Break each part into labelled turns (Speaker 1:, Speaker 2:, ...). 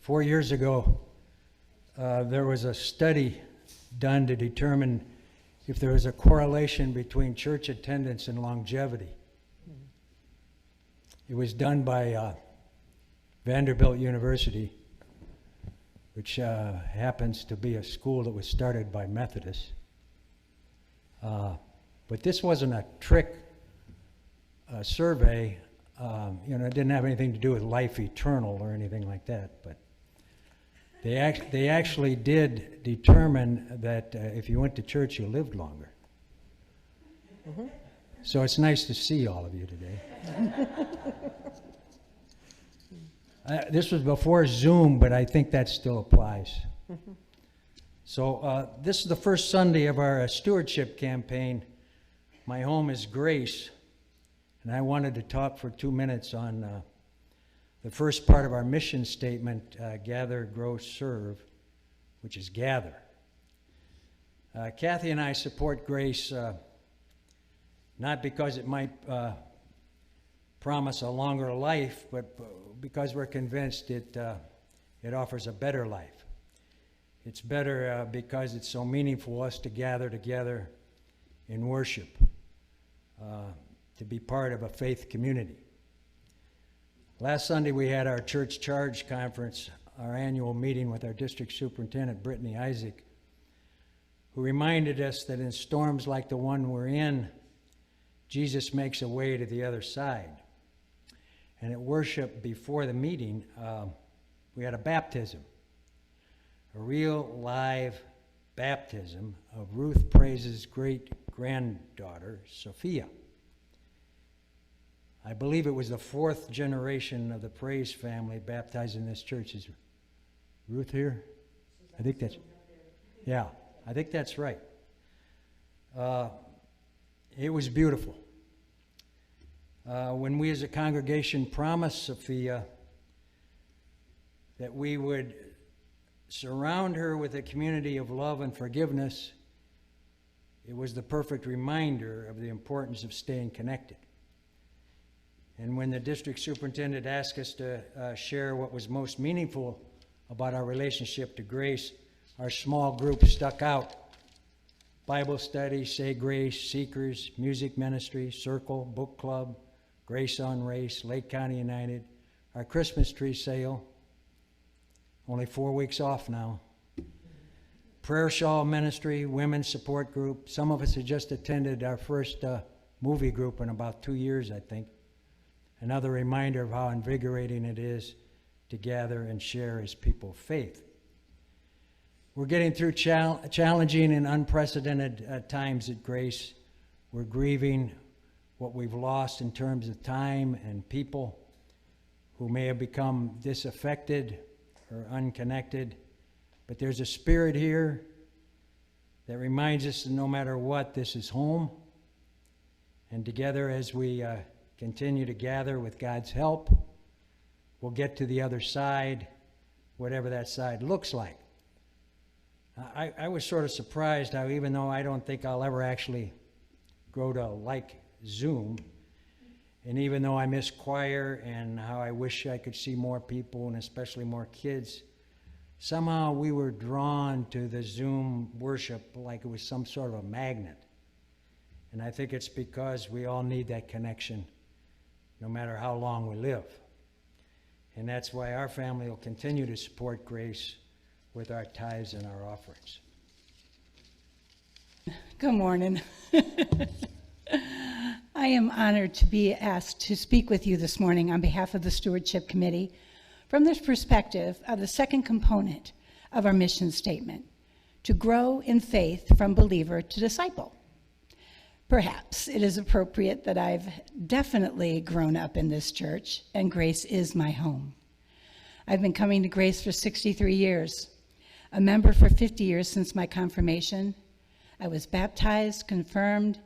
Speaker 1: 4 years ago, there was a study done to determine if there was a correlation between church attendance and longevity. It was done by Vanderbilt University, which happens to be a school that was started by Methodists. But this wasn't a trick survey. It didn't have anything to do with life eternal or anything like that. But they actually did determine that if you went to church, you lived longer. Mm-hmm. So it's nice to see all of you today. This was before Zoom, but I think that still applies. Mm-hmm. So this is the first Sunday of our stewardship campaign. My home is grace, and I wanted to talk for 2 minutes on the first part of our mission statement, gather, grow, serve, which is gather. Kathy and I support Grace not because it might promise a longer life, but because we're convinced it offers a better life. It's better because it's so meaningful for us to gather together in worship, to be part of a faith community. Last Sunday we had our Church Charge Conference, our annual meeting with our district superintendent, Brittany Isaac, who reminded us that in storms like the one we're in, Jesus makes a way to the other side. And at worship before the meeting, we had a baptism, a real live baptism of Ruth Praise's great-granddaughter, Sophia. I believe it was the 4th generation of the Praise family baptized in this church. Is Ruth here? I think that's, yeah, I think that's right. It was beautiful. When we as a congregation promised Sophia that we would surround her with a community of love and forgiveness, it was the perfect reminder of the importance of staying connected. And when the district superintendent asked us to share what was most meaningful about our relationship to Grace, our small group stuck out. Bible study, Say Grace, Seekers, music ministry, Circle, book club, Grace on Race, Lake County United, our Christmas tree sale, only 4 weeks off now, prayer shawl ministry, women's support group. Some of us had just attended our first movie group in about 2 years, I think. Another reminder of how invigorating it is to gather and share as people of faith. We're getting through challenging and unprecedented times at Grace. We're grieving what we've lost in terms of time and people who may have become disaffected or unconnected. But there's a spirit here that reminds us that no matter what, this is home. And together as we continue to gather with God's help, we'll get to the other side, whatever that side looks like. I was sort of surprised how, even though I don't think I'll ever actually grow to like Zoom, and even though I miss choir and how I wish I could see more people and especially more kids, somehow we were drawn to the Zoom worship like it was some sort of a magnet. And I think it's because we all need that connection no matter how long we live. And that's why our family will continue to support Grace with our tithes and our offerings.
Speaker 2: Good morning. I am honored to be asked to speak with you this morning on behalf of the Stewardship Committee from this perspective of the second component of our mission statement, to grow in faith from believer to disciple. Perhaps it is appropriate that I've definitely grown up in this church, and Grace is my home. I've been coming to Grace for 63 years, a member for 50 years since my confirmation. I was baptized, confirmed,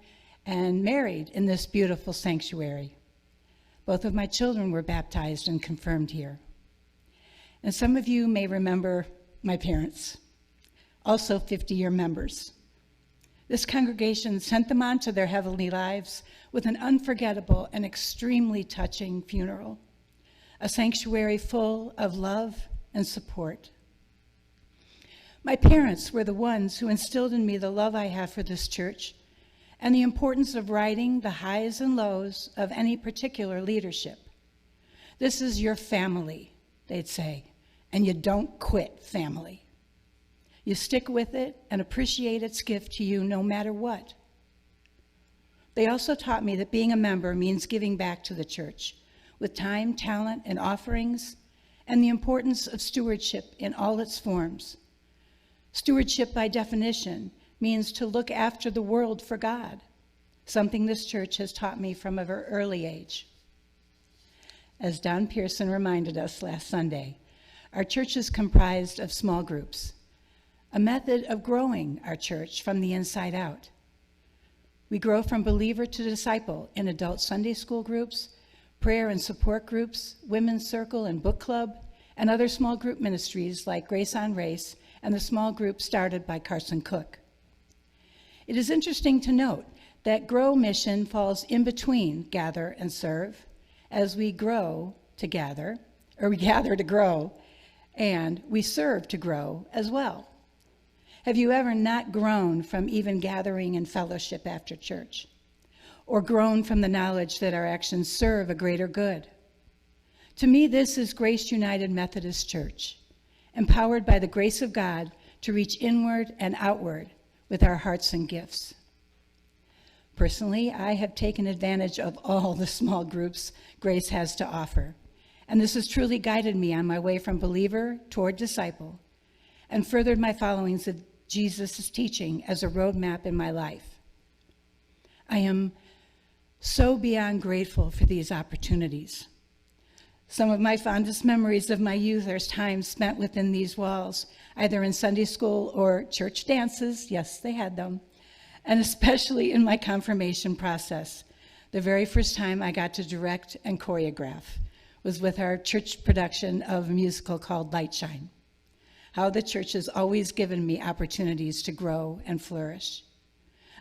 Speaker 2: and married in this beautiful sanctuary. Both of my children were baptized and confirmed here. And some of you may remember my parents, also 50-year members. This congregation sent them on to their heavenly lives with an unforgettable and extremely touching funeral, a sanctuary full of love and support. My parents were the ones who instilled in me the love I have for this church and the importance of riding the highs and lows of any particular leadership. This is your family, they'd say, and you don't quit family. You stick with it and appreciate its gift to you no matter what. They also taught me that being a member means giving back to the church with time, talent, and offerings, and the importance of stewardship in all its forms. Stewardship, by definition, means to look after the world for God, something this church has taught me from a very early age. As Don Pierson reminded us last Sunday, our church is comprised of small groups, a method of growing our church from the inside out. We grow from believer to disciple in adult Sunday school groups, prayer and support groups, women's circle and book club, and other small group ministries like Grace on Race and the small group started by Carson Cook. It is interesting to note that Grow mission falls in between gather and serve, as we grow to gather, or we gather to grow, and we serve to grow as well. Have you ever not grown from even gathering and fellowship after church, or grown from the knowledge that our actions serve a greater good? To me, this is Grace United Methodist Church, empowered by the grace of God to reach inward and outward with our hearts and gifts. Personally, I have taken advantage of all the small groups Grace has to offer, and this has truly guided me on my way from believer toward disciple and furthered my followings of Jesus' teaching as a roadmap in my life. I am so beyond grateful for these opportunities. Some of my fondest memories of my youth are time spent within these walls, either in Sunday school or church dances. Yes, they had them. And especially in my confirmation process. The very first time I got to direct and choreograph was with our church production of a musical called Lightshine. How the church has always given me opportunities to grow and flourish.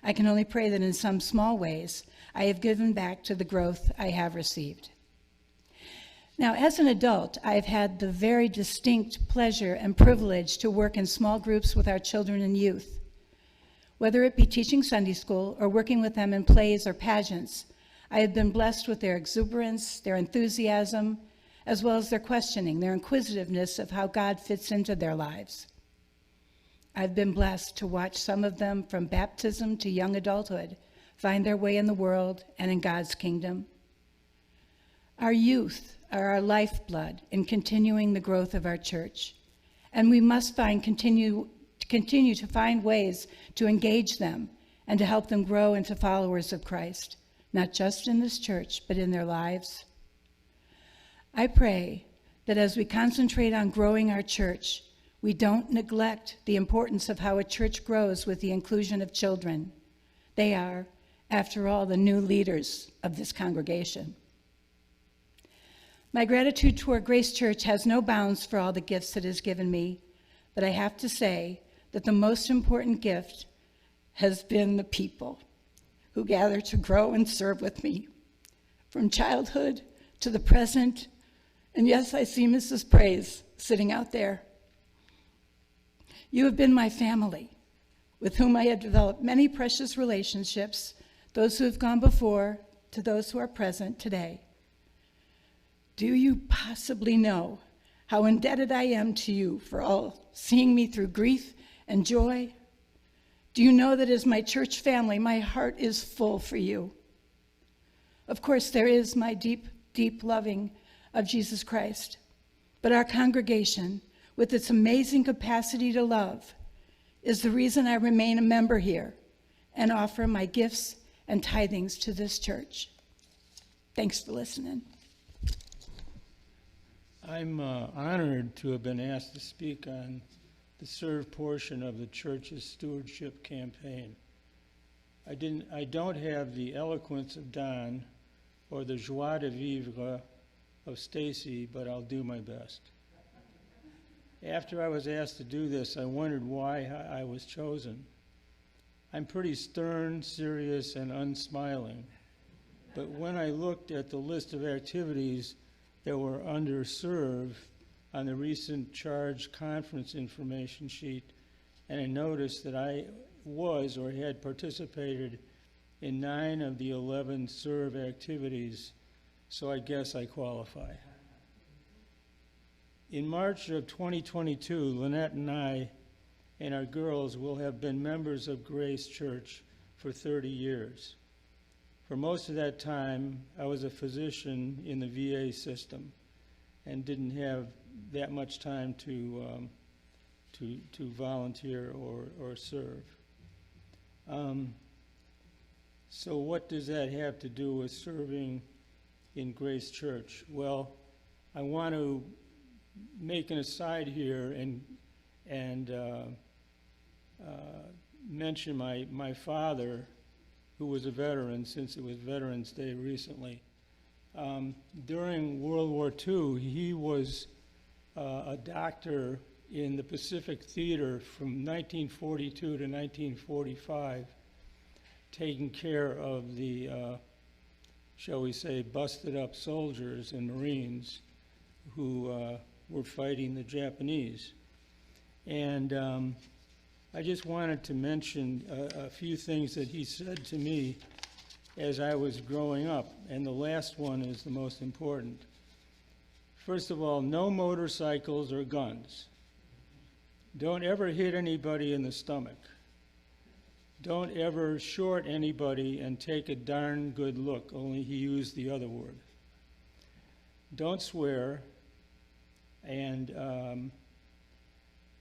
Speaker 2: I can only pray that in some small ways I have given back to the growth I have received. Now, as an adult, I've had the very distinct pleasure and privilege to work in small groups with our children and youth. Whether it be teaching Sunday school or working with them in plays or pageants, I have been blessed with their exuberance, their enthusiasm, as well as their questioning, their inquisitiveness of how God fits into their lives. I've been blessed to watch some of them from baptism to young adulthood find their way in the world and in God's kingdom. Our youth are our lifeblood in continuing the growth of our church, and we must continue to find ways to engage them and to help them grow into followers of Christ, not just in this church, but in their lives. I pray that as we concentrate on growing our church, we don't neglect the importance of how a church grows with the inclusion of children. They are, after all, the new leaders of this congregation. My gratitude toward Grace Church has no bounds for all the gifts it has given me, but I have to say that the most important gift has been the people who gather to grow and serve with me, from childhood to the present. And yes, I see Mrs. Praise sitting out there. You have been my family, with whom I have developed many precious relationships, those who have gone before to those who are present today. Do you possibly know how indebted I am to you for all seeing me through grief and joy? Do you know that as my church family, my heart is full for you? Of course, there is my deep, deep loving of Jesus Christ, but our congregation, with its amazing capacity to love, is the reason I remain a member here and offer my gifts and tithings to this church. Thanks for listening.
Speaker 3: I'm honored to have been asked to speak on the serve portion of the church's stewardship campaign. I don't have the eloquence of Don or the joie de vivre of Stacey, but I'll do my best. After I was asked to do this, I wondered why I was chosen. I'm pretty stern, serious, and unsmiling, but when I looked at the list of activities that were underserved, on the recent charge conference information sheet, and I noticed that I was or had participated in 9 of the 11 serve activities, so I guess I qualify. In March of 2022, Lynette and I and our girls will have been members of Grace Church for 30 years. For most of that time, I was a physician in the VA system and didn't have that much time to volunteer or serve. So what does that have to do with serving in Grace Church? Well, I want to make an aside here and mention my father, who was a veteran, since it was Veterans Day recently. During World War II, he was a doctor in the Pacific Theater from 1942 to 1945, taking care of the, shall we say, busted up soldiers and Marines who were fighting the Japanese. And I just wanted to mention a few things that he said to me as I was growing up, and the last one is the most important. First of all, no motorcycles or guns. Don't ever hit anybody in the stomach. Don't ever short anybody and take a darn good look, only he used the other word. Don't swear. And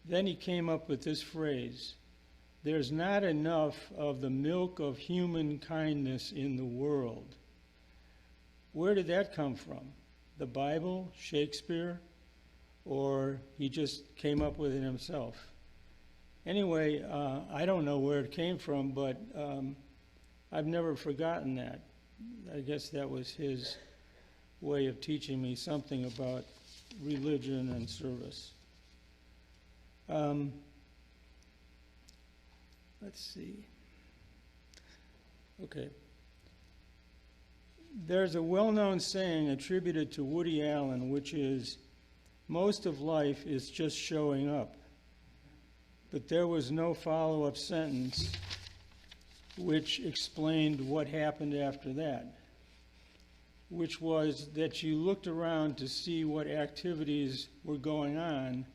Speaker 3: then he came up with this phrase: there's not enough of the milk of human kindness in the world. Where did that come from? The Bible, Shakespeare, or he just came up with it himself? Anyway, I don't know where it came from, but I've never forgotten that. I guess that was his way of teaching me something about religion and service. Let's see. Okay. There's a well-known saying attributed to Woody Allen, which is, most of life is just showing up. But there was no follow-up sentence which explained what happened after that, which was that you looked around to see what activities were going on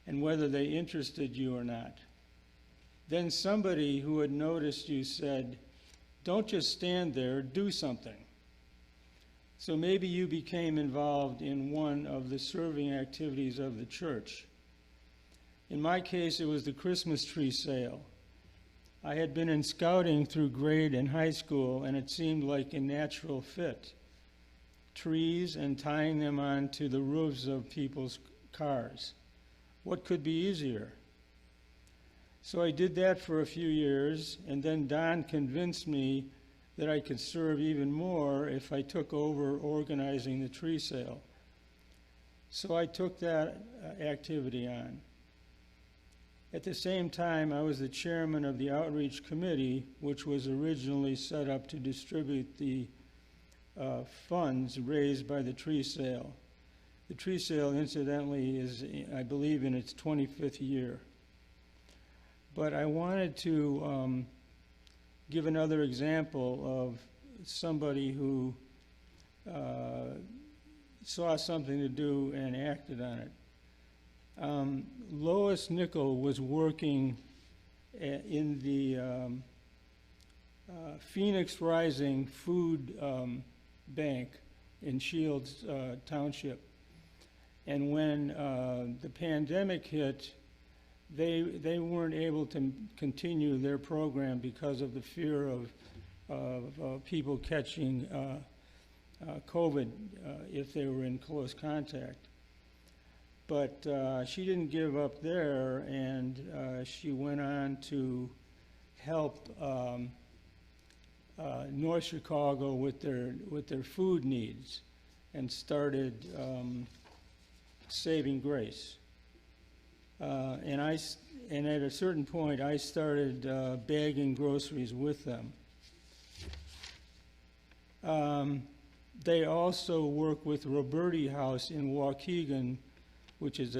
Speaker 3: and whether they interested you or not. Then somebody who had noticed you said, don't just stand there, do something. So maybe you became involved in one of the serving activities of the church. In my case, it was the Christmas tree sale. I had been in scouting through grade and high school, and it seemed like a natural fit. Trees and tying them onto the roofs of people's cars. What could be easier? So I did that for a few years, and then Don convinced me that I could serve even more if I took over organizing the tree sale. So I took that activity on. At the same time, I was the chairman of the outreach committee, which was originally set up to distribute the funds raised by the tree sale. The tree sale, incidentally, is, I believe, in its 25th year. But I wanted to give another example of somebody who saw something to do and acted on it. Lois Nickel was working in the Phoenix Rising Food Bank in Shields Township. And when the pandemic hit, they weren't able to continue their program because of the fear of people catching COVID if they were in close contact. But she didn't give up there, and she went on to help North Chicago with their food needs, and started Saving Grace. And at a certain point, I started bagging groceries with them. They also work with Roberti House in Waukegan, which is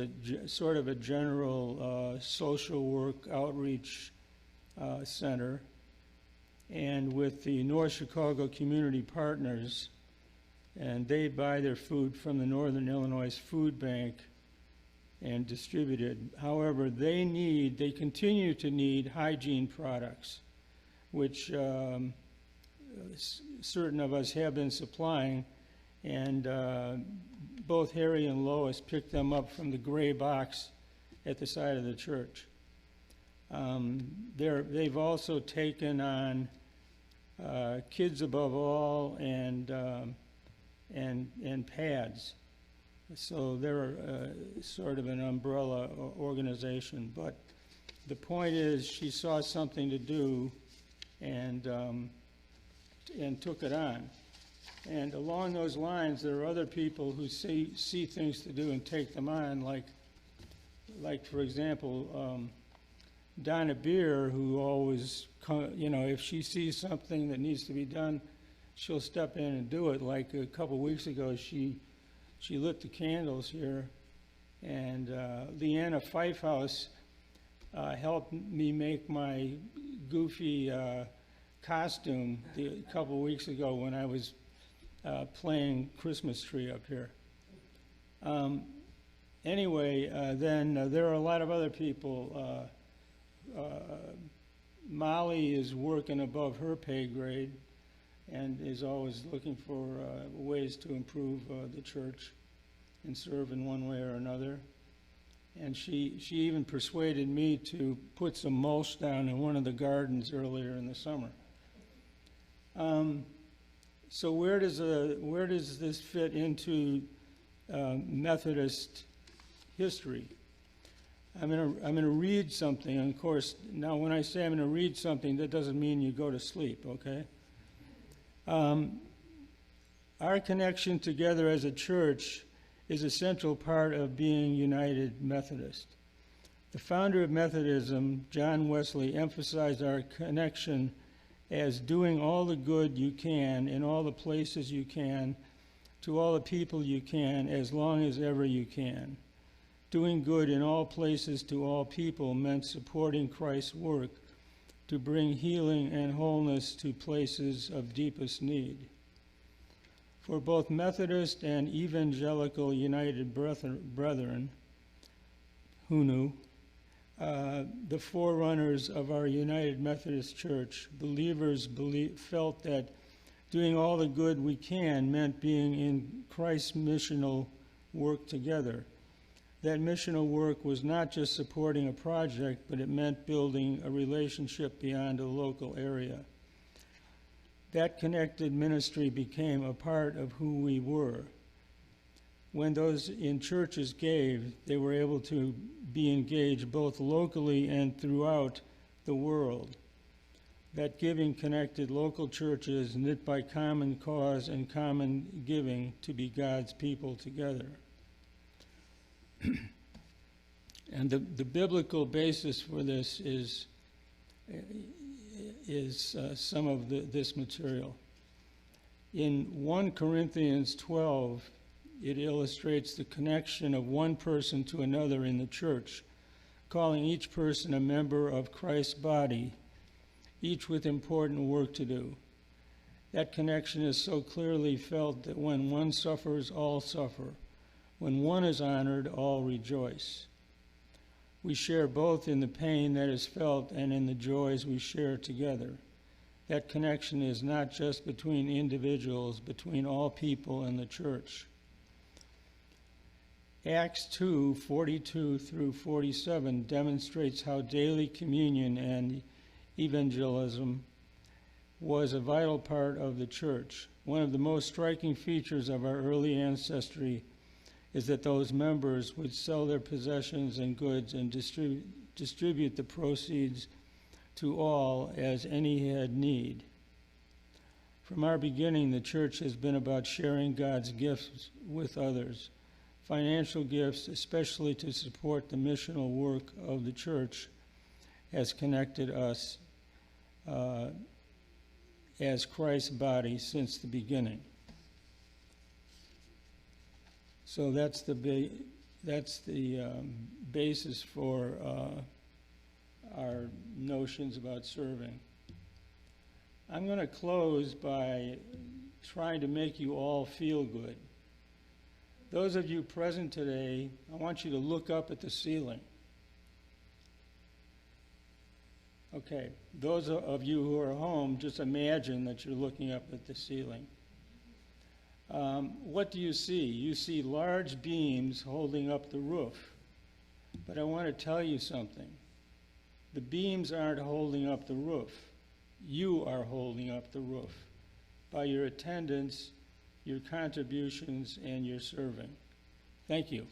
Speaker 3: sort of a general social work outreach center, and with the North Chicago Community Partners, and they buy their food from the Northern Illinois Food Bank and distribute it. However, they continue to need hygiene products, which certain of us have been supplying, and both Harry and Lois picked them up from the gray box at the side of the church. They've also taken on Kids Above All and pads. So they're sort of an umbrella organization. But the point is, she saw something to do and took it on. And along those lines, there are other people who see things to do and take them on, like for example, Donna Beer, who always, if she sees something that needs to be done, she'll step in and do it. Like a couple weeks ago, she lit the candles here, and Leanna Fifehouse helped me make my goofy costume a couple weeks ago when I was playing Christmas tree up here. Anyway, then there are a lot of other people. Molly is working above her pay grade and is always looking for ways to improve the church and serve in one way or another. And she even persuaded me to put some mulch down in one of the gardens earlier in the summer. So where does this fit into Methodist history? I'm going to read something, and of course, now when I say I'm going to read something, that doesn't mean you go to sleep, okay? Our connection together as a church is a central part of being United Methodist. The founder of Methodism, John Wesley, emphasized our connection as doing all the good you can in all the places you can, to all the people you can, as long as ever you can. Doing good in all places to all people meant supporting Christ's work to bring healing and wholeness to places of deepest need. For both Methodist and Evangelical United Brethren, who knew, the forerunners of our United Methodist Church, believers felt that doing all the good we can meant being in Christ's missional work together. That missional work was not just supporting a project, but it meant building a relationship beyond a local area. That connected ministry became a part of who we were. When those in churches gave, they were able to be engaged both locally and throughout the world. That giving connected local churches knit by common cause and common giving to be God's people together. And the biblical basis for this is some of this material. In 1 Corinthians 12, it illustrates the connection of one person to another in the church, calling each person a member of Christ's body, each with important work to do. That connection is so clearly felt that when one suffers, all suffer. When one is honored, all rejoice. We share both in the pain that is felt and in the joys we share together. That connection is not just between individuals, between all people and the church. Acts 2:42 through 47 demonstrates how daily communion and evangelism was a vital part of the church. One of the most striking features of our early ancestry is that those members would sell their possessions and goods and distribute the proceeds to all as any had need. From our beginning, the church has been about sharing God's gifts with others. Financial gifts, especially to support the missional work of the church, has connected us as Christ's body since the beginning. So that's the that's the basis for our notions about serving. I'm going to close by trying to make you all feel good. Those of you present today, I want you to look up at the ceiling. Okay, those of you who are home, just imagine that you're looking up at the ceiling. What do you see? You see large beams holding up the roof. But I want to tell you something. The beams aren't holding up the roof. You are holding up the roof by your attendance, your contributions, and your serving. Thank you.